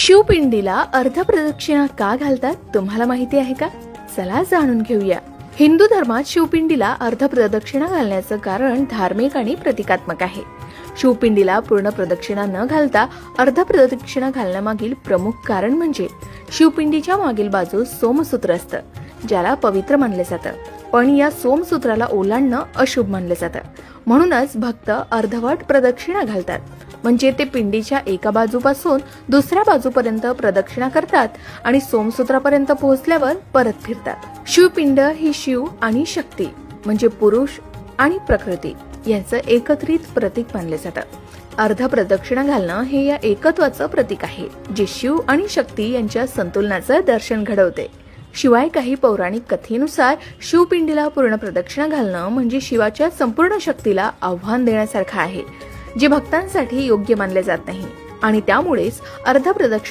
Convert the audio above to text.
शिवपिंडीला अर्धप्रदक्षिणा का घालतात तुम्हाला माहिती आहे का? चला जाणून घेऊया. हिंदू धर्मात शिवपिंडीला अर्धप्रदक्षिणा घालण्याचं कारण धार्मिक आणि प्रतिकात्मक आहे. शिवपिंडीला पूर्ण प्रदक्षिणा न घालता अर्धप्रदक्षिणा घालण्यामागील प्रमुख कारण म्हणजे शिवपिंडीच्या मागील बाजूस सोमसूत्र असतं, ज्याला पवित्र मानले जातं. पण या सोमसूत्राला ओलांडणं अशुभ मानले जातं. म्हणूनच भक्त अर्धवट प्रदक्षिणा घालतात, म्हणजे ते पिंडीच्या एका बाजूपासून दुसऱ्या बाजूपर्यंत प्रदक्षिणा करतात आणि सोमसूत्रापर्यंत पोहोचल्यावर परत फिरतात. शिवपिंड ही शिव आणि शक्ती म्हणजे पुरुष आणि प्रकृती यांचं एकत्रित प्रतीक मानले जातं. अर्ध प्रदक्षिणा घालणं हे या एकत्वाचं प्रतीक आहे, जे शिव आणि शक्ती यांच्या संतुलनाचं दर्शन घडवते. शिवाय काही पौराणिक कथेनुसार शिवपिंडीला पूर्ण प्रदक्षिणा घालणं म्हणजे शिवाच्या संपूर्ण शक्तीला आव्हान देण्यासारखं आहे, जे भक्तांसाठी योग्य मानले जात नाही आणि त्यामुळेच अर्ध प्रदक्षिणा